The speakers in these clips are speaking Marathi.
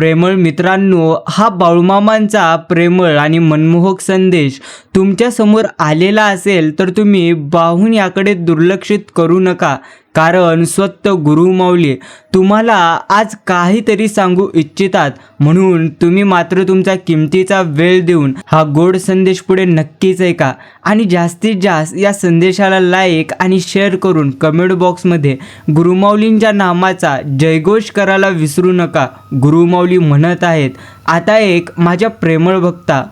प्रेमळ मित्रांनो, हा बाळूमामांचा प्रेमळ आणि मनमोहक संदेश तुमच्या समोर आलेला असेल तर तुम्ही बाहून याकडे दुर्लक्षित करू नका. कारण स्वतः गुरुमाऊली तुम्हाला आज काहीतरी सांगू इच्छितात, म्हणून तुम्ही मात्र तुमचा किमतीचा वेळ देऊन हा गोड संदेश पुढे नक्कीच ऐका. आणि जास्तीत जास्त या संदेशाला लाईक आणि शेअर करून कमेंट बॉक्समध्ये गुरुमाऊलींच्या नामाचा जयघोष करायला विसरू नका. गुरुमाऊली म्हणत आहेत, आता एक माझ्या प्रेमळ भक्ता,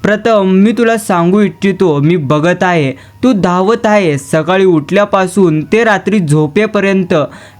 प्रथम मी तुला सांगू इच्छितो, मी बघत आहे तू धावत आहे सकाळी उठल्यापासून ते रात्री झोपेपर्यंत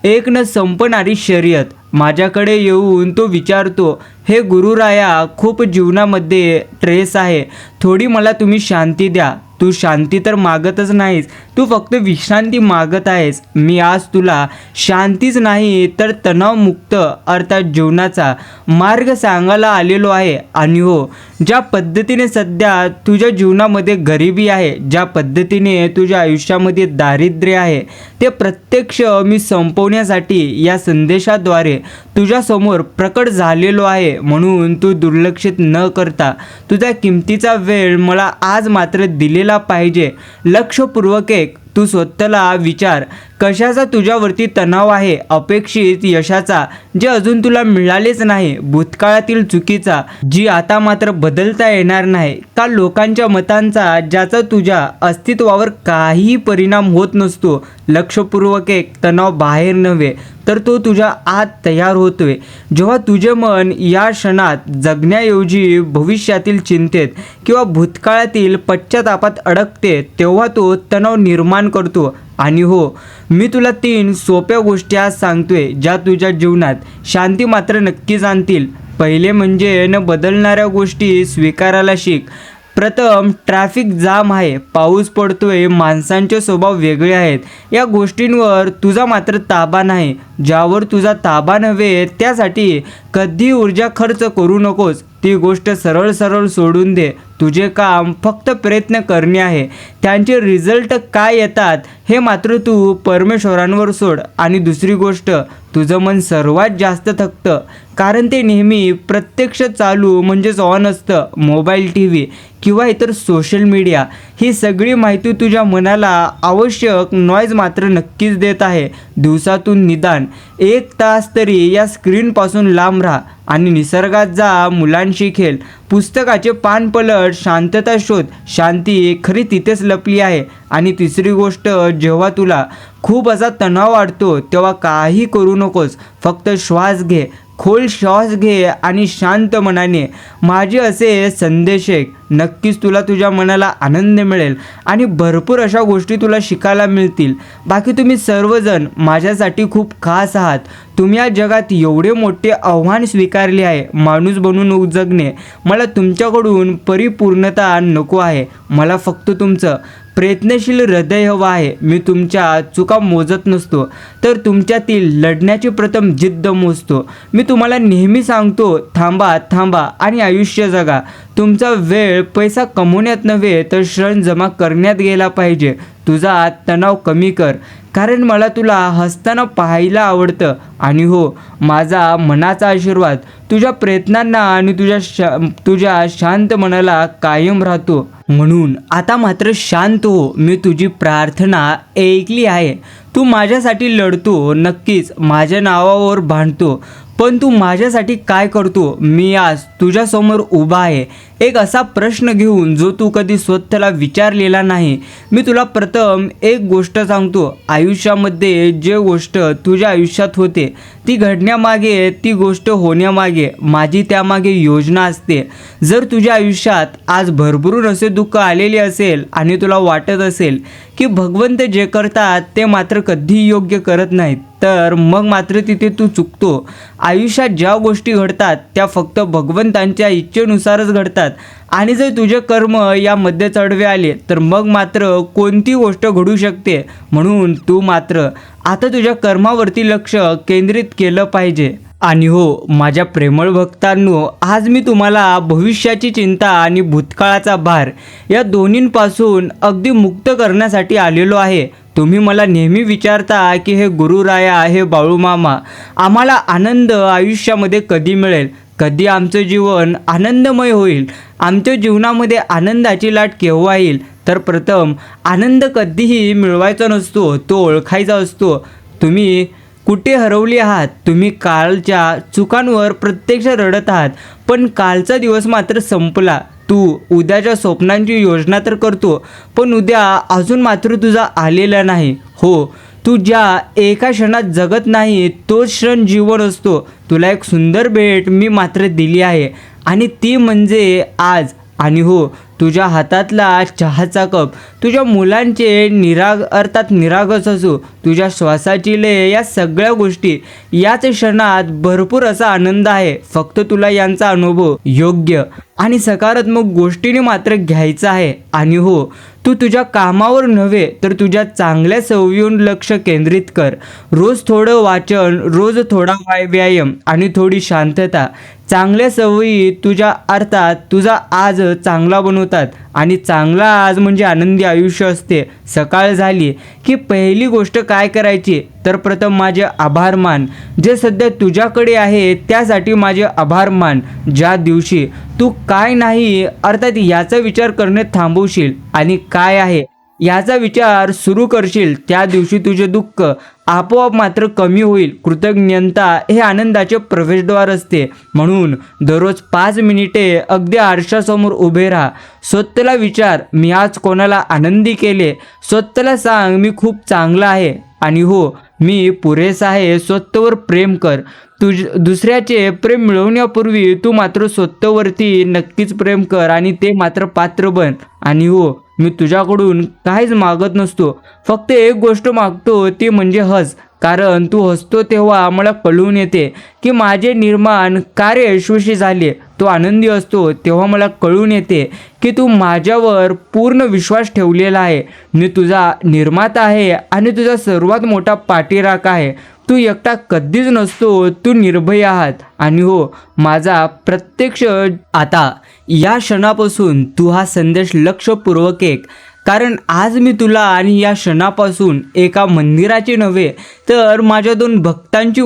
एक न संपणारी शर्यत. माझ्याकडे येऊन तो विचारतो, हे गुरुराया, खूप जीवनामध्ये ट्रेस आहे, थोडी मला तुम्ही शांती द्या. तू शांती तर मागतच नाहीस, तू फक्त विश्रांती मागत आहेस. मी आज तुला शांतीच नाही तर तणावमुक्त अर्थात जीवनाचा मार्ग सांगायला आलेलो आहे. आणि हो, ज्या पद्धतीने सध्या तुझ्या जीवनामध्ये गरिबी आहे, ज्या पद्धतीने तुझ्या आयुष्यामध्ये दारिद्र्य आहे, ते प्रत्यक्ष मी संपवण्यासाठी या संदेशाद्वारे तुझ्यासमोर प्रकट झालेलो आहे. म्हणून तू दुर्लक्षित न करता तुझा किमतीचा वेळ मला आज मात्र दिलेला पाहिजे. लक्षपूर्वक एक तू स्वतःला विचार, कशाचा तुझ्यावरती तणाव आहे, अपेक्षित यशाचा जे अजून तुला मिळालेच नाही, भूतकाळातील चुकीचा जी आता मात्र बदलता येणार नाही, का लोकांच्या मतांचा ज्याचा तुझ्या अस्तित्वावर काहीही परिणाम होत नसतो. लक्षपूर्वक एक तणाव बाहेर नव्हे तर तो तुझ्या आत तयार होतोय. जेव्हा तुझे मन या क्षणात जगण्याऐवजी भविष्यातील चिंतेत किंवा भूतकाळातील पश्चातापात अडकते, तेव्हा तो तणाव निर्माण करतो. आणि हो, मी तुला 3 सोप्या गोष्टी आज सांगतोय, ज्या तुझ्या जीवनात शांती मात्र नक्कीच आणतील. पहिले म्हणजे न बदलणाऱ्या गोष्टी स्वीकारायला शिक. प्रथम, ट्रॅफिक जाम आहे, पाऊस पडतोय, माणसांचे स्वभाव वेगळे आहेत, या गोष्टींवर तुझा मात्र ताबा नाही. ज्यावर तुझा ताबा नव्हे त्यासाठी कधी ऊर्जा खर्च करू नकोस. ती गोष्ट सरळ सरळ सोडून दे. तुझे काम फक्त प्रयत्न करणे आहे. त्यांचे रिझल्ट काय येतात हे मात्र तू परमेश्वरांवर सोड. आणि दुसरी गोष्ट, तुझं मन सर्वात जास्त थकतं कारण ते नेहमी प्रत्यक्ष चालू म्हणजेच ऑन असतं. मोबाईल, टी व्ही किंवा इतर सोशल मीडिया ही सगळी माहिती तुझ्या मनाला आवश्यक नॉईज मात्र नक्कीच देत आहे. दिवसातून निदान 1 तास तरी या स्क्रीनपासून लांब राहा आणि निसर्गात जा, मुलांशी खेळ, पुस्तकाचे पान पलट, शांतता शोध. शांती खरी तिथेच लपली आहे. आणि तिसरी गोष्ट, जेव्हा तुला खूप असा तणाव वाढतो तेव्हा काही करू नकोस, फक्त श्वास घे, खोल श्वास घे आणि शांत मनाने माझे असे संदेश ऐक. नक्कीच तुला तुझ्या मनाला आनंद मिळेल आणि भरपूर अशा गोष्टी तुला शिकायला मिळतील. बाकी तुम्ही सर्वजण माझ्यासाठी खूप खास आहात. तुम्ही या जगात एवढे मोठे आव्हान स्वीकारले आहे, माणूस बनून जगणे. मला तुमच्याकडून परिपूर्णता नको आहे, मला फक्त तुमचं प्रयत्नशील हृदय हवं आहे. मी तुमच्या चुका मोजत नसतो तर तुमच्यातील लढण्याची प्रथम जिद्द मोजतो. मी तुम्हाला नेहमी सांगतो, थांबा थांबा आणि आयुष्य जगा. तुमचा वेळ पैसा कमवण्यात नव्हे तर क्षण जमा करण्यात गेला पाहिजे. तुझा तणाव कमी कर, कारण मला तुला हसताना पाहायला आवडतं. आणि हो, माझा मनाचा आशीर्वाद तुझ्या प्रयत्नांना आणि तुझ्या शांत मनाला कायम राहतो. म्हणून आता मात्र शांत हो. मी तुझी प्रार्थना ऐकली आहे. तू माझ्यासाठी लढतो, नक्कीच माझ्या नावावर भांडतो, पण तू माझ्यासाठी काय करतो? मी आज तुझ्यासमोर उभा आहे, एक असा प्रश्न घेऊन जो तू कधी स्वतःला विचारलेला नाही. मी तुला प्रथम एक गोष्ट सांगतो, आयुष्यामध्ये जे गोष्ट तुझ्या आयुष्यात होते ती घडण्यामागे, ती गोष्ट होण्यामागे माझी त्यामागे योजना असते. जर तुझ्या आयुष्यात आज भरभरून असे दुःख आलेले असेल आणि तुला वाटत असेल की भगवंत जे करतात ते मात्र कधी योग्य करत नाहीत, तर मग मात्र तिथे तू चुकतो. आयुष्यात ज्या गोष्टी घडतात त्या फक्त भगवंतांच्या इच्छेनुसारच घडतात. आणि जर तुझे कर्म यामध्ये चढवे आले तर मग मात्र कोणती गोष्ट घडू शकते. म्हणून तू मात्र आता तुझ्या कर्मावरती लक्ष केंद्रित केलं पाहिजे. आणि हो, माझ्या प्रेमळ भक्तांनो, आज मी तुम्हाला भविष्याची चिंता आणि भूतकाळाचा भार या दोन्हींपासून अगदी मुक्त करण्यासाठी आलेलो आहे. तुम्ही मला नेहमी विचारता की हे गुरुराया, हे बाळूमामा, आम्हाला आनंद आयुष्यामध्ये कधी मिळेल? कधी आमचं जीवन आनंदमय होईल, आमच्या जीवनामध्ये आनंदाची लाट केव्हा येईल? तर प्रथम आनंद कधीही मिळवायचा नसतो, तो ओळखायचा असतो. तुम्ही कुठे हरवली आहात? तुम्ही कालच्या चुकांवर प्रत्यक्ष रडत आहात, पण कालचा दिवस मात्र संपला. तू उद्याच्या स्वप्नांची योजना तर करतो, पण उद्या अजून मात्र तुझा आलेला नाही. हो, तू ज्या एका क्षणात जगत नाही तोच क्षण जीवन असतो. तुला एक सुंदर भेट मी मात्र दिली आहे, आणि ती म्हणजे आज. आणि हो, तुझ्या हातातला चहाचा कप, तुझ्या मुलांचे निरागस असो, तुझ्या श्वासाची लय, या सगळ्या गोष्टी याच क्षणात भरपूर असा आनंद आहे. फक्त तुला यांचा अनुभव योग्य आणि सकारात्मक गोष्टीने मात्र घ्यायचा आहे. आणि हो, तू तुझ्या कामावर नव्हे तर तुझ्या चांगल्या सवयीवर लक्ष केंद्रित कर. रोज थोडं वाचन, रोज थोडा व्यायाम आणि थोडी शांतता. चांगल्या सवयी तुझ्या अर्थात तुझा आज चांगला बनवतात, आणि चांगला आज म्हणजे आनंदी आयुष्य असते. सकाळ झाली की पहिली गोष्ट काय करायची? तर प्रथम माझे आभार मान. जे सध्या तुझ्याकडे आहे त्यासाठी माझे आभार मान. ज्या दिवशी तू काय नाही अर्थात याचा विचार करणे थांबवशील आणि काय आहे याचा विचार सुरू करशील, त्या दिवशी तुझे दुःख आपोआप मात्र कमी होईल. कृतज्ञता हे आनंदाचे प्रवेशद्वार असते. म्हणून दररोज 5 मिनिटे अगदी आरशासमोर उभे राहा. स्वतःला विचार, मी आज कोणाला आनंदी केले? स्वतःला सांग, मी खूप चांगला आहे. आणि हो, मी पुरेसा आहे. स्वतःवर प्रेम कर. दुसऱ्याचे प्रेम मिळवण्यापूर्वी तू मात्र स्वतःवरती नक्कीच प्रेम कर, आणि ते मात्र पात्र बन. आणि हो, मी तुझ्याकडून काहीच मागत नसतो, फक्त एक गोष्ट मागतो, ती म्हणजे हस. कारण तू हसतो तेव्हा मला कळून येते की माझे निर्माण कार्य यशस्वी झाले. तो आनंदी असतो तेव्हा मला कळून येते की तू माझ्यावर पूर्ण विश्वास ठेवलेला आहे. मी तुझा निर्माता आहे आणि तुझा सर्वात मोठा पाठीराख आहे. तू एकटा कधीच नसतो, तू निर्भय आहात. आणि हो, माझा प्रत्यक्ष आता या क्षणापासून तू हा संदेश लक्षपूर्वक ऐक, कारण आज मी तुला आणि या क्षणापासून एका मंदिराची नव्हे तर माझ्या 2 भक्तांची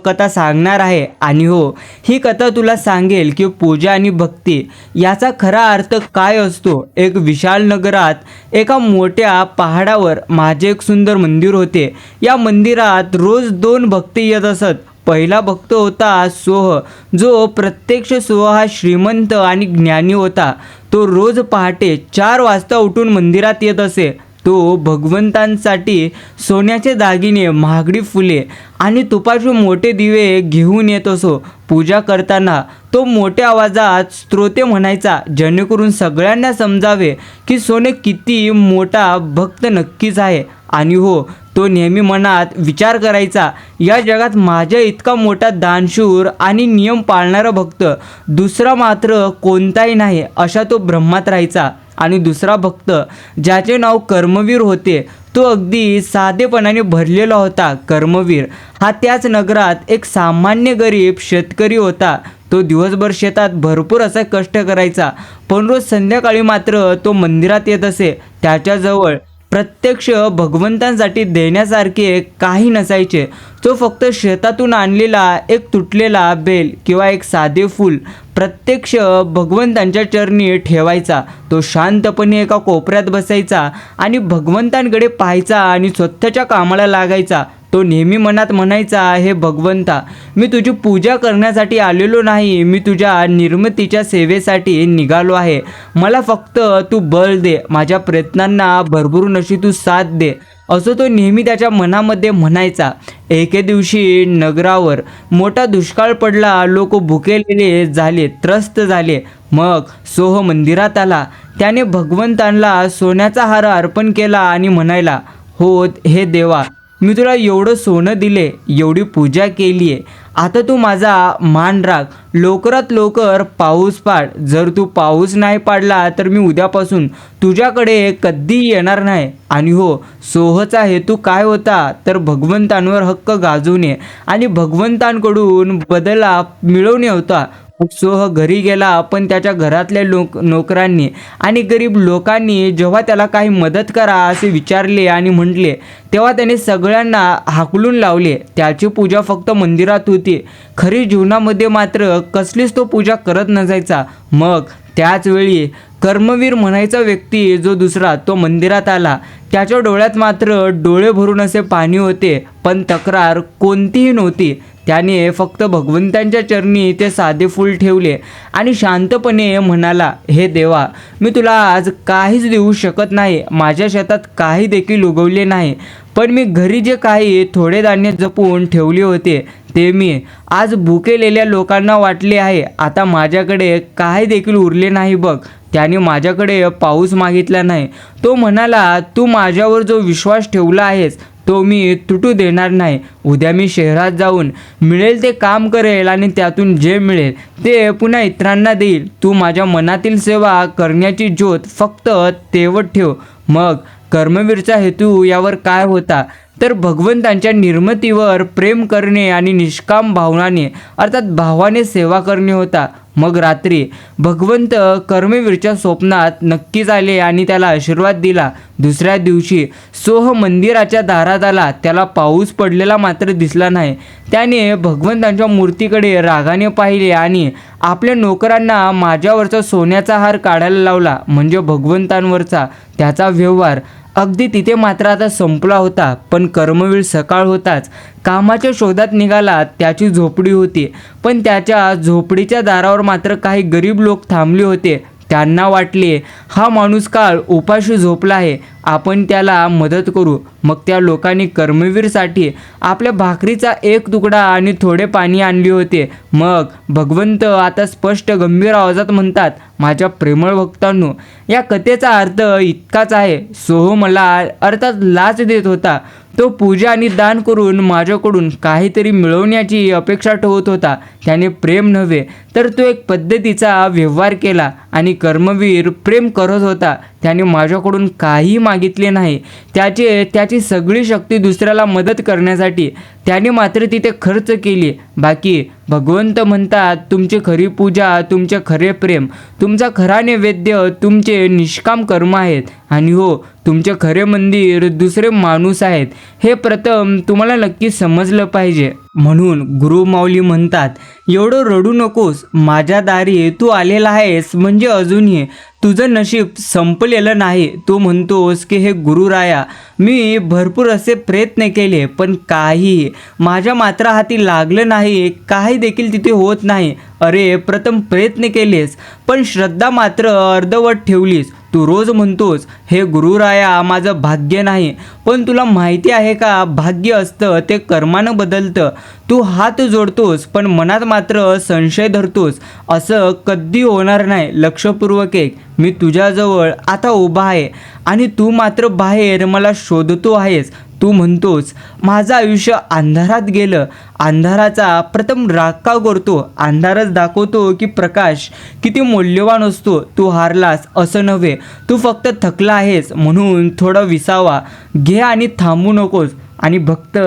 कथा सांगणार आहे. आणि हो, ही कथा तुला सांगेल की पूजा आणि भक्ती याचा खरा अर्थ काय असतो. एक विशाल नगरात एका मोठ्या पहाडावर माझे एक सुंदर मंदिर होते. या मंदिरात रोज 2 भक्त येत असत. पहिला भक्त होता सोह, जो प्रत्यक्ष सोह हा श्रीमंत आणि ज्ञानी होता. तो रोज पहाटे 4 वाजता उठून मंदिरात येत असे. तो भगवंतांसाठी सोन्याचे दागिने, महागडी फुले आणि तुपाचे मोठे दिवे घेऊन येत असो. पूजा करताना तो मोठ्या आवाजात स्तोत्रे म्हणायचा, जेणेकरून सगळ्यांना समजावे की सोने किती मोठा भक्त नक्कीच आहे. आणि हो, तो नेहमी मनात विचार करायचा, या जगात माझ्या इतका मोठा दानशूर आणि नियम पाळणारा भक्त दुसरा मात्र कोणताही नाही, अशा तो भ्रमात राहायचा. आणि दुसरा भक्त, ज्याचे नाव कर्मवीर होते, तो अगदी साधेपणाने भरलेला होता. कर्मवीर हा त्याच नगरात एक सामान्य गरीब शेतकरी होता. तो दिवसभर शेतात भरपूर असा कष्ट करायचा, पण रोज संध्याकाळी मात्र तो मंदिरात येत असे. त्याच्याजवळ प्रत्यक्ष भगवंतांसाठी देण्यासारखे काही नसायचे. तो फक्त शेतातून आणलेला एक तुटलेला बेल किंवा एक साधे फूल प्रत्यक्ष भगवंतांच्या चरणी ठेवायचा. तो शांतपणे एका कोपऱ्यात बसायचा आणि भगवंतांकडे पाहायचा आणि स्वतःच्या कामाला लागायचा. तो नेहमी मनात म्हणायचा, हे भगवंता, मी तुझी पूजा करण्यासाठी आलेलो नाही, मी तुझ्या निर्मितीच्या सेवेसाठी निघालो आहे. मला फक्त तू बळ दे, माझ्या प्रयत्नांना भरभरून अशी तू साथ दे, असं तो नेहमी त्याच्या मनामध्ये म्हणायचा. एके दिवशी नगरावर मोठा दुष्काळ पडला. लोक भुकेलेले झाले, त्रस्त झाले. मग सोह मंदिरात आला. त्याने भगवंतांना सोन्याचा हार अर्पण केला आणि म्हणायला, हो हे देवा, मी तुला एवढं सोनं दिले, एवढी पूजा केली आहे, आता तू माझा मान राख. लवकरात लवकर पाऊस पाड. जर तू पाऊस नाही पाडला तर मी उद्यापासून तुझ्याकडे कधीही येणार नाही. आणि हो, सोहचा हेतू काय होता तर भगवंतांवर हक्क गाजवणे आणि भगवंतांकडून बदला मिळवणे होता. मग सोह घरी गेला, पण त्याच्या घरातल्या नोकरांनी आणि गरीब लोकांनी जेव्हा त्याला काही मदत करा असे विचारले आणि म्हटले, तेव्हा त्याने सगळ्यांना हाकलून लावले. त्याची पूजा फक्त मंदिरात होती, खरी जीवनामध्ये मात्र कसलीच तो पूजा करत नसायचा. मग त्याच वेळी कर्मवीर म्हणायचा व्यक्ती जो दुसरा तो मंदिरात आला. त्याच्या डोळ्यात मात्र डोळे भरून असे पाणी होते, पण तक्रार कोणतीही नव्हती. त्याने फक्त भगवंतांच्या चरणी ते साधे फूल ठेवले आणि शांतपणे म्हणाला, हे देवा, मी तुला आज काहीच देऊ शकत नाही. माझ्या शेतात काही देखील उगवले नाही, पण मी घरी जे काही थोडे धान्य जपून ठेवले होते ते मी आज भुकेलेल्या लोकांना वाटले आहे. आता माझ्याकडे काही देखील उरले नाही बघ. त्याने माझ्याकडे पाऊस मागितला नाही. तो म्हणाला, तू माझ्यावर जो विश्वास ठेवला आहेस तो मी तुटू देणार नाही. उद्या मी शहरात जाऊन मिळेल ते काम करेल आणि त्यातून जे मिळेल ते पुन्हा इतरांना देईल. तू माझ्या मनातील सेवा करण्याची ज्योत फक्त तेवत ठेव. मग कर्मवीरचा हेतू यावर काय होता, तर भगवंतांच्या निर्मितीवर प्रेम करणे आणि निष्काम भावनाने अर्थात भावाने सेवा करणे होता. मग रात्री भगवंत कर्मवीरच्या स्वप्नात नक्कीच आले आणि त्याला आशीर्वाद दिला. दुसऱ्या दिवशी सोह मंदिराच्या दारात आला. त्याला पाऊस पडलेला मात्र दिसला नाही. त्याने भगवंतांच्या मूर्तीकडे रागाने पाहिले आणि आपल्या नोकरांना माझ्यावरचा सोन्याचा हार काढायला लावला. म्हणजे भगवंतांवरचा त्याचा व्यवहार अगदी तिथे मात्र आता संपला होता. पण कर्मवीर सकाळ होताच कामाच्या शोधात निघाला. त्याची झोपडी होती, पण त्याच्या झोपडीच्या दारावर मात्र काही गरीब लोक थांबले होते. त्यांना वाटले, हा माणूस काळ उपाशी झोपला आहे, आपण त्याला मदत करू. मग त्या लोकांनी कर्मवीरसाठी आपल्या भाकरीचा एक तुकडा आणि थोडे पाणी आणले होते. मग भगवंत आता स्पष्ट गंभीर आवाजात म्हणतात, माझ्या प्रेमळ भक्तांनो, या कथेचा अर्थ इतकाच आहे. सोह मला अर्थात लाच देत होता. तो पूजा आणि दान करून माझ्याकडून काहीतरी मिळवण्याची अपेक्षा ठेवत होता. त्याने प्रेम नव्हे तर तो एक पद्धतीचा व्यवहार केला. आणि कर्मवीर प्रेम करत होता. त्याने माझ्याकडून काही मागितले नाही. त्याची सगळी शक्ती दुसऱ्याला मदत करण्यासाठी त्याने मात्र तिथे खर्च केली. बाकी भगवंत म्हणतात, तुमची खरी पूजा, तुमचे खरे प्रेम, तुमचा खरा नैवेद्य तुमचे निष्काम कर्म आहेत. आणि हो, तुमचे खरे मंदिर दुसरे माणूस आहेत. हे प्रथम तुम्हाला नक्की समजलं पाहिजे. म्हणून गुरु माऊली म्हणतात, एवढं रडू नकोस, माझ्या दारी तू आलेला आहेस म्हणजे अजूनही तुझं नशीब संपलेलं नाही. तू म्हणतोस की हे गुरुराया, मी भरपूर असे प्रयत्न केले पण काही माझ्या मात्र हाती लागलं नाही, काही देखील तिथे होत नाही. अरे, प्रथम प्रयत्न केलेस पण श्रद्धा मात्र अर्धवट ठेवलीस. तू रोज म्हणतोस, हे गुरुराया माझं भाग्य नाही, पण तुला माहिती आहे का, भाग्य असतं ते कर्मानं बदलतं. तू हात जोडतोस पण मनात मात्र संशय धरतोस. असं कधी होणार नाही. लक्षपूर्वक ऐक, मी तुझ्याजवळ आता उभा आहे आणि तू मात्र बाहेर मला शोधतो आहेस. तू म्हणतोस, माझं आयुष्य अंधारात गेलं. अंधाराचा प्रथम राग का करतो? अंधारच दाखवतो की प्रकाश किती मौल्यवान असतो. तू हारलास असं नव्हे, तू फक्त थकला आहेस. म्हणून थोडा विसावा घे आणि थांबू नकोस. आणि भक्त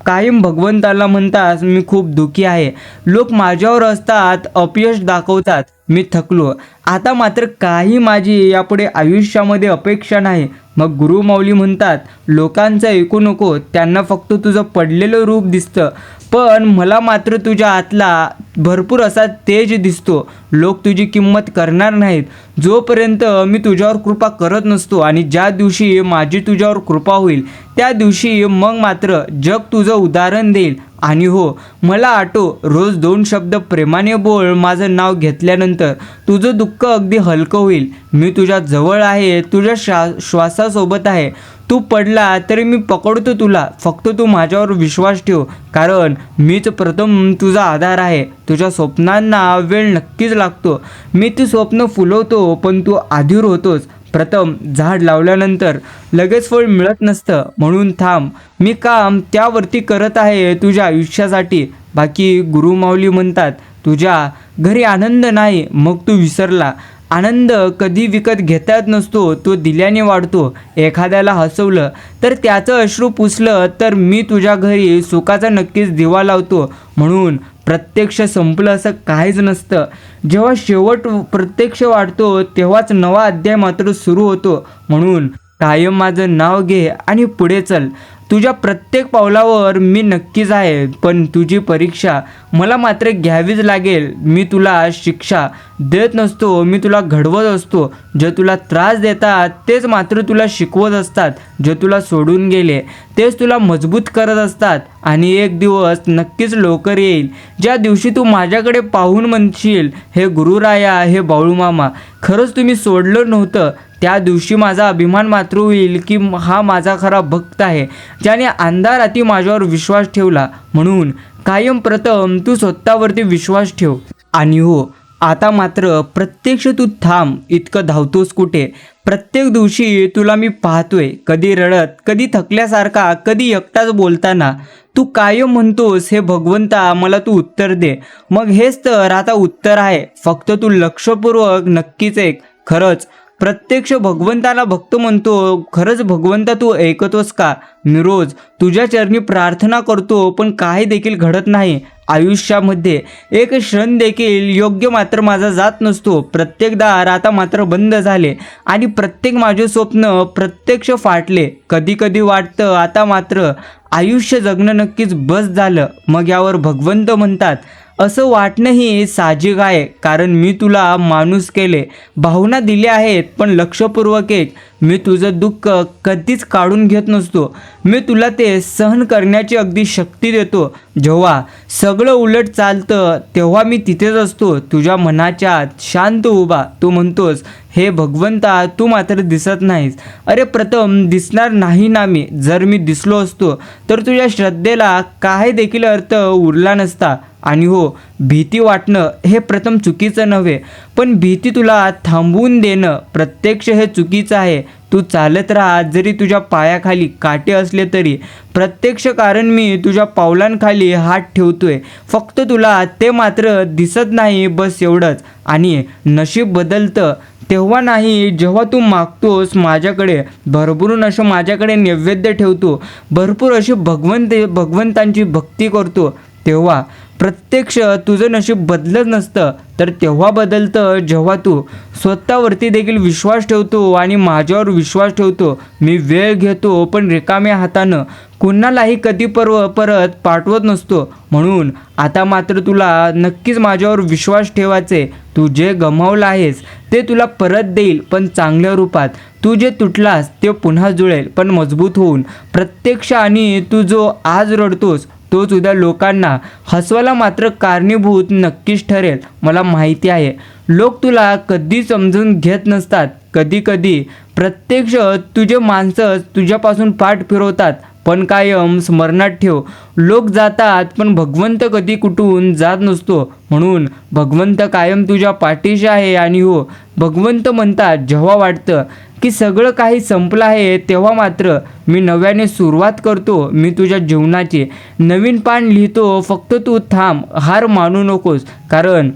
कायम भगवंताला म्हणतात, मी खूप दुःखी आहे. लोक माझ्यावर असतात, अपयश दाखवतात. मी थकलो. आता मात्र काही माझी यापुढे आयुष्यामध्ये अपेक्षा नाही. मग गुरु माऊली म्हणतात, लोकांचं ऐकू नको, त्यांना फक्त तुझं पडलेलं रूप दिसतं, पण मला मात्र तुझ्या आतला भरपूर असा तेज दिसतो. लोक तुझी किंमत करणार नाहीत जोपर्यंत मी तुझ्यावर कृपा करत नसतो. आणि ज्या दिवशी माझी तुझ्यावर कृपा होईल त्या दिवशी मग मात्र जग तुझं उदाहरण देईल. आणि हो, मला आठव, रोज 2 शब्द प्रेमाने बोल. माझं नाव घेतल्यानंतर तुझं दुःख अगदी हलकं होईल. मी तुझ्या जवळ आहे, तुझ्या श्वासासोबत आहे. तू पडला तरी मी पकडतो तुला. फक्त तू माझ्यावर विश्वास ठेव, कारण मीच प्रथम तुझा आधार आहे. तुझ्या स्वप्नांना वेळ नक्कीच लागतो. मी ती स्वप्न फुलवतो, पण तू अधीर होतोस. प्रथम झाड लावल्यानंतर लगेच फळ मिळत नसतं, म्हणून थांब. मी काम त्यावरती करत आहे तुझ्या आयुष्यासाठी. बाकी गुरु माऊली म्हणतात, तुझ्या घरी आनंद नाही, मग तू विसरला. आनंद कधी विकत घेता येत नसतो, तो दिल्याने वाढतो. एखाद्याला हसवलं तर त्याचं अश्रू पुसलं तर मी तुझ्या घरी सुखाचा नक्कीच दिवा लावतो. म्हणून प्रत्यक्ष संपलं असं काहीच नसतं. जेव्हा शेवट प्रत्यक्ष वाढतो तेव्हाच नवा अध्याय मात्र सुरू होतो. म्हणून कायम माझं नाव घे आणि पुढे चल. तुझ्या प्रत्येक पावलावर मी नक्कीच आहे, पण तुझी परीक्षा मला मात्र घ्यावीच लागेल. मी तुला शिक्षा देत नसतो, मी तुला घडवत असतो. जे तुला त्रास देतात तेच मात्र तुला शिकवत असतात. जे तुला सोडून गेले तेच तुला मजबूत करत असतात. आणि एक दिवस नक्कीच लवकर येईल ज्या दिवशी तू माझ्याकडे पाहून म्हणशील, हे गुरुराया, हे बाळूमामा, खरंच तुम्ही सोडलं नव्हतं. त्या दिवशी माझा अभिमान मात्र होईल की हा माझा खरा भक्त आहे, ज्याने अंधाराती माझ्यावर विश्वास ठेवला. म्हणून कायम प्रथम तू स्वतःवरती विश्वास ठेव. आणि हो, आता मात्र प्रत्यक्ष तू थांब. इतकं धावतोस कुठे? प्रत्येक दिवशी तुला मी पाहतोय, कधी रडत, कधी थकल्यासारखा, कधी एकटाच बोलताना. तू कायम म्हणतोस, हे भगवंता मला तू उत्तर दे. मग हेच तर आता उत्तर आहे. फक्त तू लक्षपूर्वक नक्कीच ऐक. खरंच प्रत्यक्ष भगवंताला भक्त म्हणतो. खरंच भगवंता तू ऐकतोस का? मी रोज तुझ्या चरणी प्रार्थना करतो, पण काही देखील घडत नाही. आयुष्यामध्ये एक क्षण देखील योग्य मात्र माझा जात नसतो. प्रत्येक दार आता मात्र बंद झाले आणि प्रत्येक माझे स्वप्न प्रत्यक्ष फाटले. कधी कधी वाटतं आता मात्र आयुष्य जगणं नक्कीच बस झालं. मग यावर भगवंत म्हणतात, असं वाटणंही साहजिक आहे, कारण मी तुला माणूस केले, भावना दिल्या आहेत. पण लक्षपूर्वक एक, मी तुझं दुःख कधीच काढून घेत नसतो. मी तुला ते सहन करण्याची अगदी शक्ती देतो. जेव्हा सगळं उलट चालतं तेव्हा मी तिथेच असतो, तुझ्या मनाच्या आत शांत उभा. तू म्हणतोस, हे भगवंता तू मात्र दिसत नाहीस. अरे प्रथम दिसणार नाही ना मी. जर मी दिसलो असतो तर तुझ्या श्रद्धेला काही देखील अर्थ उरला नसता. आणि हो, भीती वाटणं हे प्रथम चुकीचं नव्हे, पण भीती तुला थांबवून देणं प्रत्यक्ष हे चुकीचं आहे. तू चालत राहा, जरी तुझ्या पायाखाली काटे असले तरी. प्रत्यक्ष कारण मी तुझ्या पावलांखाली हात ठेवतोय. फक्त तुला ते मात्र दिसत नाही, बस एवढंच. आणि नशीब बदलतं तेव्हा नाही जेव्हा तू मागतोस माझ्याकडे. भरभरून असं माझ्याकडे नैवेद्य ठेवतो, भरपूर अशी भगवंतांची भक्ती करतो, तेव्हा प्रत्यक्ष तुझं नशीब बदलत नसतं, तर तेव्हा बदलतं जेव्हा तू स्वतःवरती देखील विश्वास ठेवतो आणि माझ्यावर विश्वास ठेवतो. मी वेळ घेतो, पण रिकाम्या हातानं कुणालाही कधी परत पाठवत नसतो. म्हणून आता मात्र तुला नक्कीच माझ्यावर विश्वास ठेवायचे. तू जे गमावलं आहेस ते तुला परत देईल, पण चांगल्या रूपात. तू जे तुटलास ते पुन्हा जुळेल, पण मजबूत होऊन. प्रत्यक्ष आणि तू जो आज रडतोस तोच उद्या लोकांना हसवायला मात्र कारणीभूत नक्कीच ठरेल. मला माहिती आहे, लोक तुला कधी समजून घेत नसतात. कधी कधी प्रत्यक्ष तुझे माणसं तुझ्यापासून पाठ फिरवतात. पण कायम स्मरणात ठेव, लोक जातात पण भगवंत कधी कुठून जात नसतो. म्हणून भगवंत कायम तुझ्या पाठीशी आहे. आणि हो, भगवंत म्हणतात, जेव्हा वाटतं की सगळं काही संपलं आहे तेव्हा मात्र मी नव्याने सुरुवात करतो. मी तुझ्या जीवनाचे नवीन पान लिहितो. फक्त तू थांब, हार मानू नकोस, कारण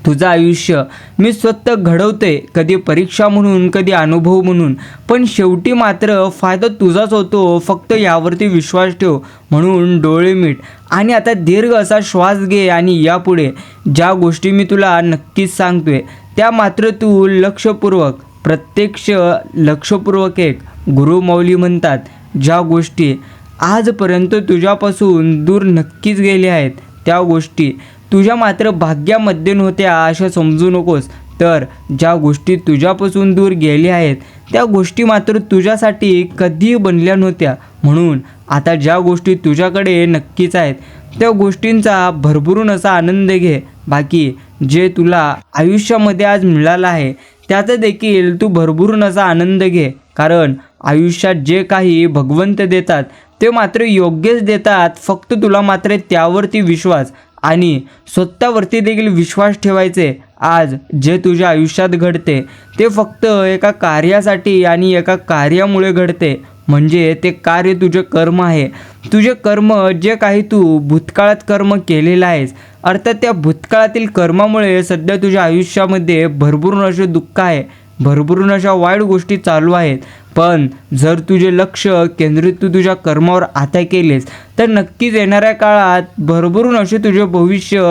तुझं आयुष्य मी स्वतः घडवते. कधी परीक्षा म्हणून, कधी अनुभव म्हणून, पण शेवटी मात्र फायदा तुझाच होतो. फक्त यावरती विश्वास ठेव. म्हणून डोळे मिट आणि आता दीर्घ असा श्वास घे. आणि यापुढे ज्या गोष्टी मी तुला नक्कीच सांगतोय त्या मात्र तू लक्षपूर्वक, प्रत्यक्ष लक्षपूर्वक एक. गुरु मौली म्हणतात, ज्या गोष्टी आजपर्यंत तुझ्यापासून दूर नक्कीच गेल्या आहेत त्या गोष्टी तुझ्या मात्र भाग्यामध्ये नव्हत्या अशा समजू नकोस. तर ज्या गोष्टी तुझ्यापासून दूर गेल्या आहेत त्या गोष्टी मात्र तुझ्यासाठी कधीही बनल्या नव्हत्या. म्हणून आता ज्या गोष्टी तुझ्याकडे नक्कीच आहेत त्या गोष्टींचा भरभरून असा आनंद घे. बाकी जे तुला आयुष्यामध्ये आज मिळालं आहे त्याचा देखील तू भरभरून असा आनंद घे. कारण आयुष्यात जे काही भगवंत देतात ते मात्र योग्यच देतात. फक्त तुला मात्र त्यावरती विश्वास आणि स्वतःवरती देखील विश्वास ठेवायचे. आज जे तुझ्या आयुष्यात घडते ते फक्त एका कार्यासाठी आणि एका कार्यामुळे घडते. म्हणजे ते कार्य तुझे कर्म आहे. तुझे कर्म जे काही तू भूतकाळात कर्म केलेलं आहेस, अर्थात त्या भूतकाळातील कर्मामुळे सध्या तुझ्या आयुष्यामध्ये भरभरून असे दुःख आहे, भरभरून अशा वाईट गोष्टी चालू आहेत. पण जर तुझे लक्ष केंद्रित तू तुझ्या कर्मावर आता केलेस तर नक्कीच येणाऱ्या काळात भरभरून असे तुझे भविष्य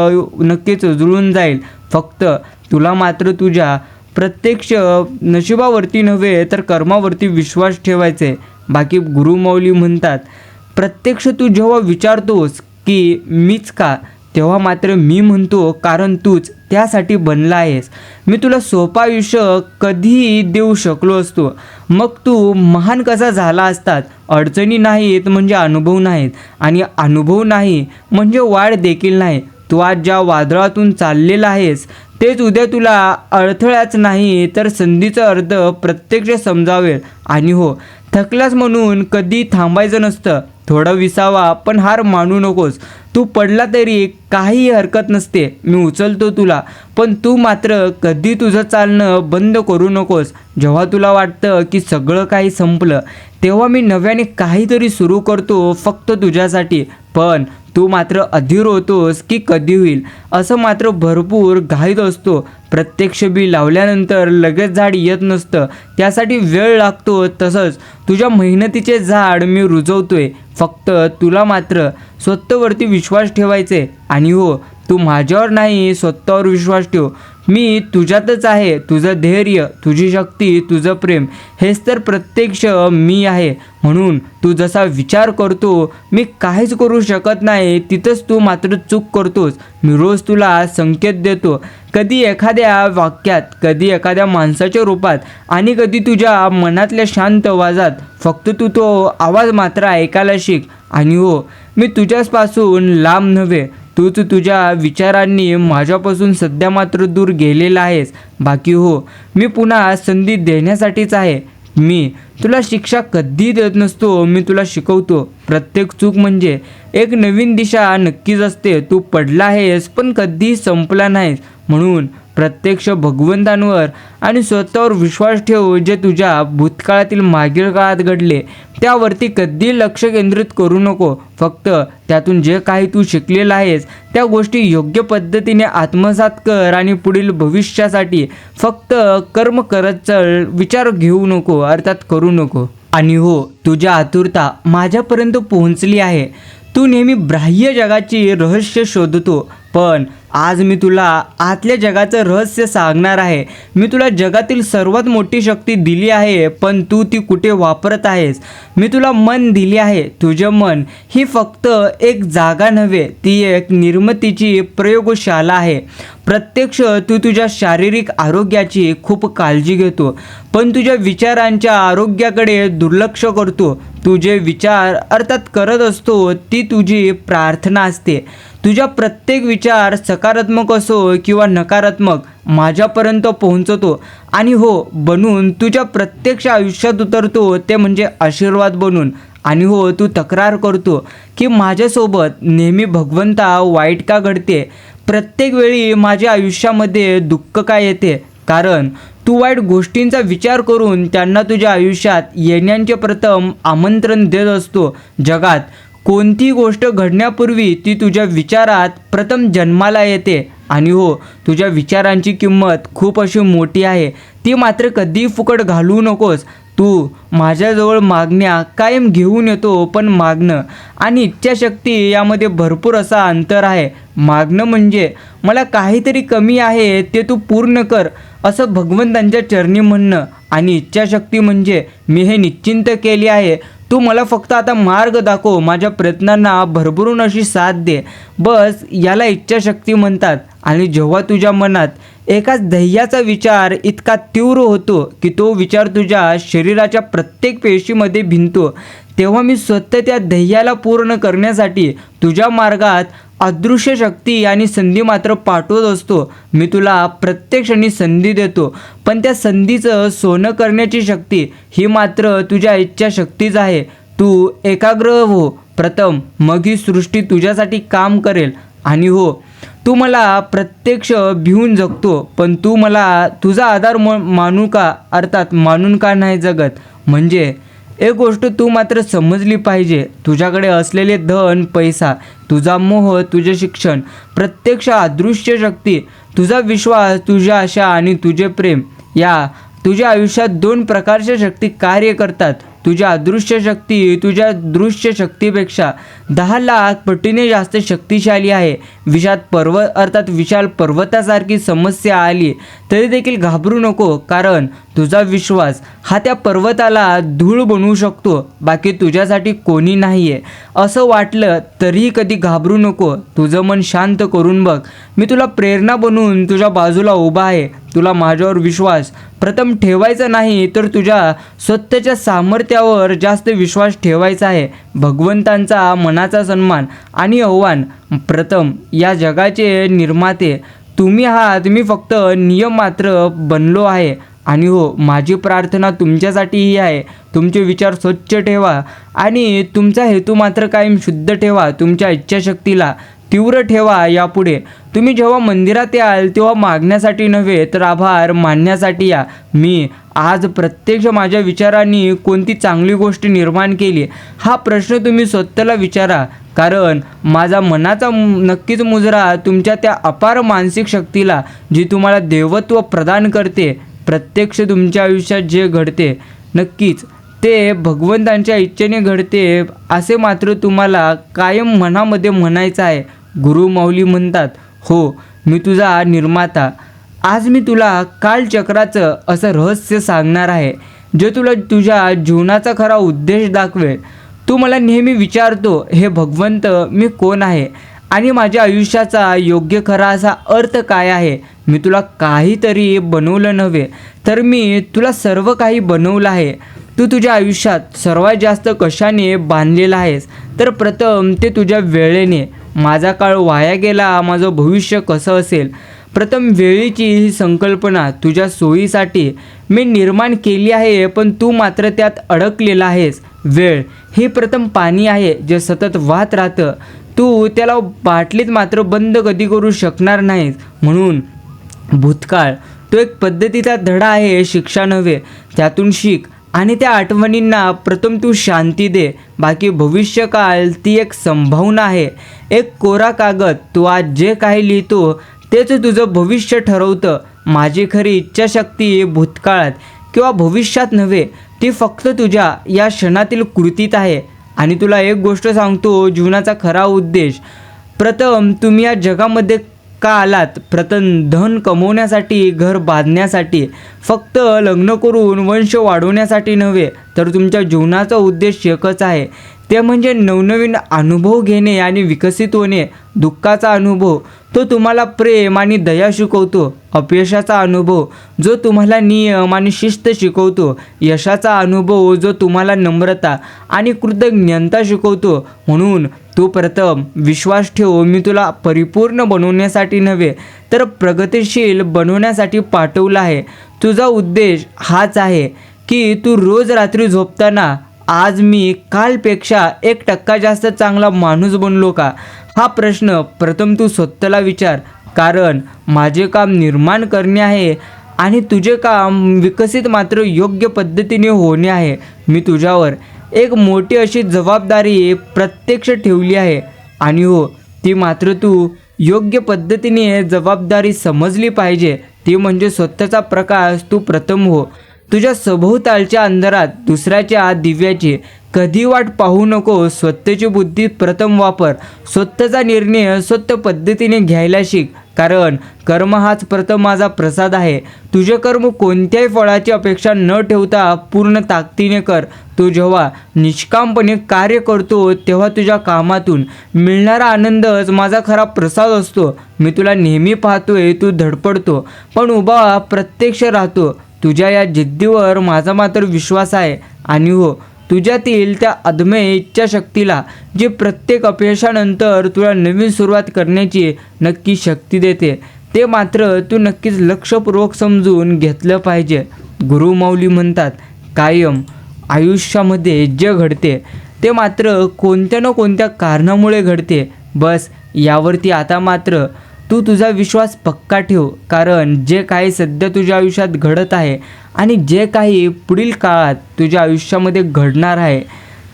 नक्कीच उजळून जाईल. फक्त तुला मात्र तुझ्या प्रत्यक्ष नशिबावरती नव्हे तर कर्मावरती विश्वास ठेवायचे. बाकी गुरुमौली म्हणतात, प्रत्यक्ष तू जेव्हा विचारतोस की मीच का, तेव्हा मात्र मी म्हणतो कारण तूच त्यासाठी बनला आहेस. मी तुला सोपं आयुष्य कधीही देऊ शकलो असतो, मग तू महान कसा झाला असतात. अडचणी नाहीत म्हणजे अनुभव नाहीत, आणि अनुभव नाही म्हणजे वाढ देखील नाही. तू आज ज्या वादळातून चाललेला आहेस तेच उद्या तुला अडथळ्याच नाही तर संधीचा अर्थ प्रत्यक्ष समजावेल. आणि हो, थकलास म्हणून कधी थांबायचं नसतं. थोडं विसावा पण हार मानू नकोस. तू पडला तरी काही हरकत नसते, मी उचलतो तुला. पण तू मात्र कधी तुझं चालणं बंद करू नकोस. जेव्हा तुला वाटतं की सगळं काही संपलं तेव्हा मी नव्याने काहीतरी सुरू करतो फक्त तुझ्यासाठी. पण तू मात्र अधीर होतोस की कधी होईल असं मात्र भरपूर घाईत असतो. प्रत्यक्ष बी लावल्यानंतर लगेच झाड येत नसतं, त्यासाठी वेळ लागतो. तसंच तुझ्या मेहनतीचे झाड मी रुजवतोय. फक्त तुला मात्र स्वतःवरती विश्वास ठेवायचे. आणि हो, तू माझ्यावर नाही स्वतःवर विश्वास ठेव. मी तुझ्यातच आहे. तुझं धैर्य, तुझी शक्ती, तुझं प्रेम हेच तर प्रत्यक्ष मी आहे. म्हणून तू जसा विचार करतो मी काहीच करू शकत नाही, तिथंच तू मात्र चूक करतोस. मी रोज तुला संकेत देतो, कधी एखाद्या वाक्यात, कधी एखाद्या माणसाच्या रूपात, आणि कधी तुझ्या मनातल्या शांत आवाजात. फक्त तू तो आवाज मात्र ऐकायला शिक. आणि हो, मी तुझ्यापासून लांब नव्हे, तूच तुझ्या विचारांनी माझ्यापासून सध्या मात्र दूर गेलेला आहेस. बाकी हो, मी पुन्हा संधी देण्यासाठीच आहे. मी तुला शिक्षा कधी देत नसतो, मी तुला शिकवतो. प्रत्येक चूक म्हणजे एक नवीन दिशा नक्कीच असते. तू पडला आहेस पण कधीही संपला नाहीस. म्हणून प्रत्यक्ष भगवंतांवर आणि स्वतःवर विश्वास ठेव. जे तुझ्या भूतकाळातील मागील काळात घडले त्यावरती कधी लक्ष केंद्रित करू नको. फक्त त्यातून जे काही तू शिकलेला आहेस त्या गोष्टी योग्य पद्धतीने आत्मसात कर आणि पुढील भविष्यासाठी फक्त कर्म करत चल. विचार घेऊ नको, अर्थात करू नको. आणि हो, तुझी आतुरता माझ्यापर्यंत पोहोचली आहे. तू नेहमी बाह्य जगाची रहस्य शोधतो, पण आज मी तुला आतल्या जगाचं रहस्य सांगणार आहे. मी तुला जगातील सर्वात मोठी शक्ती दिली आहे, पण तू ती कुठे वापरत आहेस. मी तुला मन दिले आहे. तुझे मन ही फक्त एक जागा नव्हे, ती एक निर्मितीची प्रयोगशाला आहे. प्रत्यक्ष तू तुझ्या शारीरिक आरोग्याची खूप काळजी घेतो, पण तुझ्या विचारांच्या आरोग्याकडे दुर्लक्ष करतो. तू जे विचार अर्थात करत असतो ती तुझी प्रार्थना असते. तुझा प्रत्येक विचार सकारात्मक असो किंवा नकारात्मक माझ्यापर्यंत पोहोचतो आणि हो बनून तुझ्या प्रत्यक्ष आयुष्यात उतरतो, ते म्हणजे आशीर्वाद बनून. आणि हो, तू तक्रार करतो की माझ्यासोबत नेहमी भगवंता वाईट का घडते, प्रत्येक वेळी माझ्या आयुष्यामध्ये दुःख का येते. कारण तू वाईट गोष्टींचा विचार करून त्यांना तुझ्या आयुष्यात येण्याचे प्रथम आमंत्रण देत असतो. जगात कोणती गोष्ट घडण्यापूर्वी ती तुझ्या विचारात प्रथम जन्माला येते. आणि हो, तुझ्या विचारांची किंमत खूप अशी मोठी आहे, ती मात्र कधीही फुकट घालवू नकोस. तू माझ्याजवळ मागण्या कायम घेऊन येतो, पण मागणं आणि इच्छाशक्ती यामध्ये भरपूर असा अंतर आहे. मागणं म्हणजे मला काहीतरी कमी आहे ते तू पूर्ण कर असं भगवंतांच्या चरणी म्हणणं, आणि इच्छाशक्ती म्हणजे मी हे निश्चिंत केले आहे, तू मला फक्त आता मार्ग दाखव, माझ्या प्रयत्नांना भरभरून अशी साथ दे, बस याला इच्छाशक्ती म्हणतात. आणि जेव्हा तुझ्या मनात एकाच ध्येयाचा विचार इतका तीव्र होतो की तो विचार तुझ्या शरीराच्या प्रत्येक पेशीमध्ये भिनतो, तेव्हा मी स्वतः त्या ध्येयाला पूर्ण करण्यासाठी तुझ्या मार्गात अदृश्य शक्ती आणि संधी मात्र पाठवत असतो. मी तुला प्रत्येक क्षणी संधी देतो, पण त्या संधीचं सोनं करण्याची शक्ती ही मात्र तुझ्या इच्छाशक्तीच आहे. तू एकाग्र हो प्रथम, मग ही सृष्टी तुझ्यासाठी काम करेल. आणि हो, तू मला प्रत्यक्ष भिवून जगतो, पण तू मला तुझा आधार मानू का, अर्थात मानून का नाही जगत. म्हणजे एक गोष्ट तू मात्र समजली पाहिजे, तुझ्याकडे असलेले धन, पैसा, तुझा मोह, तुझे शिक्षण, प्रत्यक्ष अदृश्य शक्ती, तुझा विश्वास, तुझ्या आशा आणि तुझे प्रेम, या तुझ्या आयुष्यात 2 प्रकारच्या शक्ती कार्य करतात. तुझ्या अदृश्य शक्ती तुझ्या दृश्य शक्तीपेक्षा 10 लाख पटीने जास्त शक्तिशाली आहे. विशाल पर्वतासारखी समस्या आली तरी देखील घाबरू नको, कारण तुझा विश्वास हा त्या पर्वताला धूळ बनवू शकतो. बाकी तुझ्यासाठी कोणी नाही आहे असं वाटलं तरीही कधी घाबरू नको. तुझं मन शांत करून बघ. मी तुला प्रेरणा बनवून तुझ्या बाजूला उभा आहे. तुला माझ्यावर विश्वास प्रथम ठेवायचा नाही, तर तुझ्या स्वतःच्या सामर्थ्यावर जास्त विश्वास ठेवायचा आहे. भगवंतांचा मनाचा सन्मान आणि आव्हान. प्रथम, या जगाचे निर्माते तुम्ही आहात. मी फक्त नियम मात्र बनलो आहे. आणि हो, माझी प्रार्थना तुमच्यासाठी ही आहे. तुमचे विचार स्वच्छ ठेवा आणि तुमचा हेतू मात्र कायम शुद्ध ठेवा. तुमच्या इच्छाशक्तीला तीव्र ठेवा. यापुढे तुम्ही जेव्हा मंदिरात याल तेव्हा मागण्यासाठी नव्हे, तर आभार मानण्यासाठी या. मी आज प्रत्यक्ष माझ्या विचारांनी कोणती चांगली गोष्ट निर्माण केली हा प्रश्न तुम्ही स्वतःला विचारा, कारण माझा मनाचा नक्कीच मुजरा तुमच्या त्या अपार मानसिक शक्तीला, जी तुम्हाला देवत्व प्रदान करते. प्रत्यक्ष तुमच्या आयुष्यात जे घडते नक्कीच ते भगवंतांच्या इच्छेने घडते असे मात्र तुम्हाला कायम मनामध्ये म्हणायचं आहे. गुरु माऊली म्हणतात, हो मी तुझा निर्माता. आज मी तुला कालचक्राचं असं रहस्य सांगणार आहे, जे तुला तुझ्या जीवनाचा खरा उद्देश दाखवेल. तू मला नेहमी विचारतो, हे भगवंत मी कोण आहे आणि माझ्या आयुष्याचा योग्य खरा असा अर्थ काय आहे. मी तुला काहीतरी बनवलं नव्हे, तर मी तुला सर्व काही बनवलं आहे. तू तुझ्या आयुष्यात सर्वात जास्त कशाने बांधलेला आहेस, तर प्रथम ते तुझ्या वेळेने. माझा काळ वाया गेला, माझं भविष्य कसं असेल. प्रथम वेळेची ही संकल्पना तुझ्या सोयीसाठी मी निर्माण केली आहे, पण तू मात्र त्यात अडकलेला आहेस. वेळ ही प्रथम पाणी आहे जे सतत वाहत राहतं. तू त्याला बाटलीत मात्र बंद कधी करू शकणार नाहीस. म्हणून भूतकाळ तो एक पद्धतीचा धडा आहे, शिक्षा नव्हे. त्यातून शिक आणि त्या आठवणींना प्रथम तू शांती दे. बाकी भविष्यकाळ ती एक संभावना आहे, एक कोरा कागद. तू आज जे काही लिहितो तेच तुझं भविष्य ठरवतं. माझी खरी इच्छाशक्ती भूतकाळात किंवा भविष्यात नव्हे, ती फक्त तुझ्या या क्षणातील कृतीत आहे. आणि तुला एक गोष्ट सांगतो, जीवनाचा खरा उद्देश. प्रथम तुम्ही या जगामध्ये का आलात? प्रथम धन कमवण्यासाठी, घर बांधण्यासाठी, फक्त लग्न करून वंश वाढवण्यासाठी नव्हे, तर तुमच्या जीवनाचा उद्देश एकच आहे. ते म्हणजे नवनवीन अनुभव घेणे आणि विकसित होणे. दुःखाचा अनुभव तो तुम्हाला प्रेम आणि दया शिकवतो. अपयशाचा अनुभव जो तुम्हाला नियम आणि शिस्त शिकवतो. यशाचा अनुभव जो तुम्हाला नम्रता आणि कृतज्ञता शिकवतो. म्हणून तू प्रथम विश्वास ठेव, मी तुला परिपूर्ण बनवण्यासाठी नव्हे, तर प्रगतिशील बनवण्यासाठी पाठवलं आहे. तुझा उद्देश हाच आहे की तू रोज रात्री झोपताना, आज मी कालपेक्षा 1% जास्त चांगला माणूस बनलो का, हा प्रश्न प्रथम तू स्वतःला विचार. कारण माझे काम निर्माण करणे आहे आणि तुझे काम विकसित मात्र योग्य पद्धतीने होणे आहे. मी तुझ्यावर एक मोठी अशी जबाबदारी प्रत्यक्ष ठेवली आहे. आणि हो, ती मात्र तू योग्य पद्धतीने जबाबदारी समजली पाहिजे. ती म्हणजे स्वतःचा प्रकाश तू प्रथम हो. तुझ्या सभोवतालच्या अंधारात दुसऱ्याच्या दिव्याची कधी वाट पाहू नको. स्वतःची बुद्धी प्रथम वापर. स्वतःचा निर्णय स्वतः पद्धतीने घ्यायला शिक, कारण कर्म हाच प्रथम माझा प्रसाद आहे. तुझे कर्म कोणत्याही फळाची अपेक्षा न ठेवता पूर्ण ताकदीने कर. तू जेव्हा निष्कामपणे कार्य करतो तेव्हा तुझ्या कामातून मिळणारा आनंदच माझा खरा प्रसाद असतो. मी तुला नेहमी पाहतोय, तू धडपडतो पण उभा प्रत्यक्ष राहतो. तुझ्या या जिद्दीवर माझा मात्र विश्वास आहे. आणि हो, तुझ्यातील त्या अदम्य इच्छाशक्तीला, जी प्रत्येक अपयशानंतर तुला नवीन सुरुवात करण्याची नक्की शक्ती देते, ते मात्र तू नक्कीच लक्षपूर्वक समजून घेतलं पाहिजे. गुरु माऊली म्हणतात, कायम आयुष्यामध्ये जे घडते ते मात्र कोणत्या ना कोणत्या कारणामुळे घडते. बस यावरती आता मात्र तू तुझा विश्वास पक्का ठेव, कारण जे काही सध्या तुझ्या आयुष्यात घडत आहे आणि जे काही पुढील काळात तुझ्या आयुष्यामध्ये घडणार आहे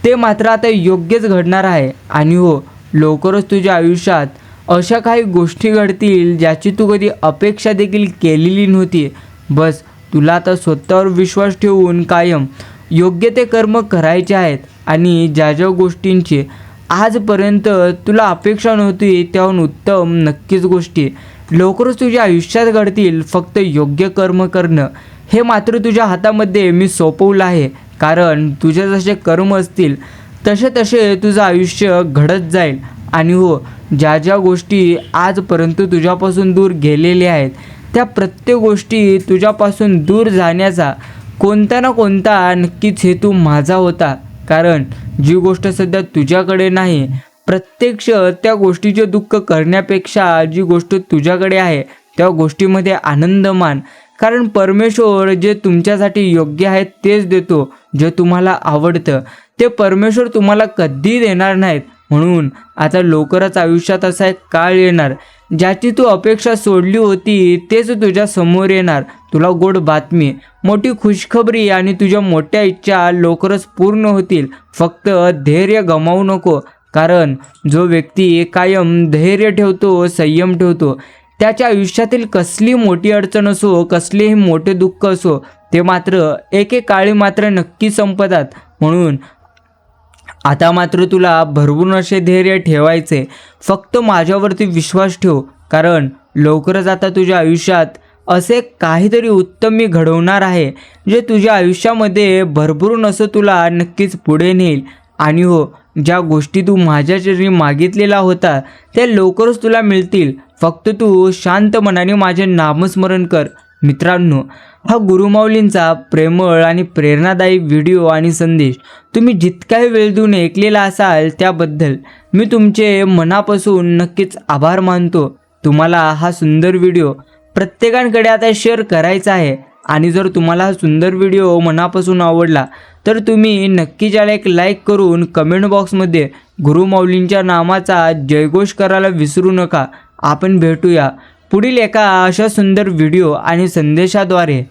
ते मात्र आता योग्यच घडणार आहे. आणि हो, लवकरच तुझ्या आयुष्यात अशा काही गोष्टी घडतील ज्याची तू कधी अपेक्षा देखील केलेली नव्हती. बस तुला आता स्वतःवर विश्वास ठेवून कायम योग्य ते कर्म करायचे आहेत आणि ज्या ज्या गोष्टींची आजपर्यंत तुला अपेक्षा नव्हती त्याहून उत्तम नक्कीच गोष्टी लवकरच तुझ्या आयुष्यात घडतील. फक्त योग्य कर्म करणं हे मात्र तुझ्या हातामध्ये मी सोपवलं आहे. कारण तुझे जसे कर्म असतील तसे तसे तुझं आयुष्य घडत जाईल. आणि हो, ज्या ज्या गोष्टी आजपर्यंत तुझ्यापासून दूर गेलेल्या आहेत त्या प्रत्येक गोष्टी तुझ्यापासून दूर जाण्याचा कोणता ना कोणता नक्कीच हेतू माझा होता. कारण जी गोष्ट सध्या तुझ्याकडे नाही, प्रत्यक्ष त्या गोष्टीचे दुःख करण्यापेक्षा जी गोष्ट तुझ्याकडे आहे त्या गोष्टीमध्ये आनंद मान. कारण परमेश्वर जे तुमच्यासाठी योग्य आहे तेच देतो. जे तुम्हाला आवडतं ते परमेश्वर तुम्हाला कधी देणार नाहीत. म्हणून आता लवकरच आयुष्यात असा एक काळ येणार ज्याची तू अपेक्षा सोडली होती तेच तुझ्या समोर येणार. तुला गोड बातमी, मोठी खुशखबरी आणि तुझ्या मोठ्या इच्छा लवकरच पूर्ण होतील. फक्त धैर्य गमावू नको. कारण जो व्यक्ती कायम धैर्य ठेवतो, संयम ठेवतो, त्याच्या आयुष्यातील कसली मोठी अडचण असो, कसलेही मोठे दुःख असो, ते मात्र एकेकाळी मात्र नक्की संपतात. म्हणून आता मात्र तुला भरपूर असे धैर्य ठेवायचे. फक्त माझ्यावरती विश्वास ठेव. कारण लवकरच आता तुझ्या आयुष्यात असे काहीतरी उत्तम मी घडवणार आहे जे तुझ्या आयुष्यामध्ये भरभरून असं तुला नक्कीच पुढे नेईल. आणि हो, ज्या गोष्टी तू माझ्या चरणी मागितलेला होता त्या लवकरच तुला मिळतील. फक्त तू शांत मनाने माझे नामस्मरण कर. मित्रांनो, हा गुरुमाऊलींचा प्रेमळ आणि प्रेरणादायी व्हिडिओ आणि संदेश तुम्ही जितकाही वेळ देऊन ऐकलेला असाल त्याबद्दल मी तुमचे मनापासून नक्कीच आभार मानतो. तुम्हाला हा सुंदर व्हिडिओ प्रत्येकाकडे आता शेअर करायचा आहे. आणि जर तुम्हाला हा सुंदर व्हिडिओ मनापासून आवडला तर तुम्ही नक्की त्याला एक लाईक करून कमेंट बॉक्समध्ये गुरुमाऊलींच्या नामाचा जयघोष करायला विसरू नका. आपण भेटूया पुढील एका अशा सुंदर व्हिडिओ आणि संदेशाद्वारे.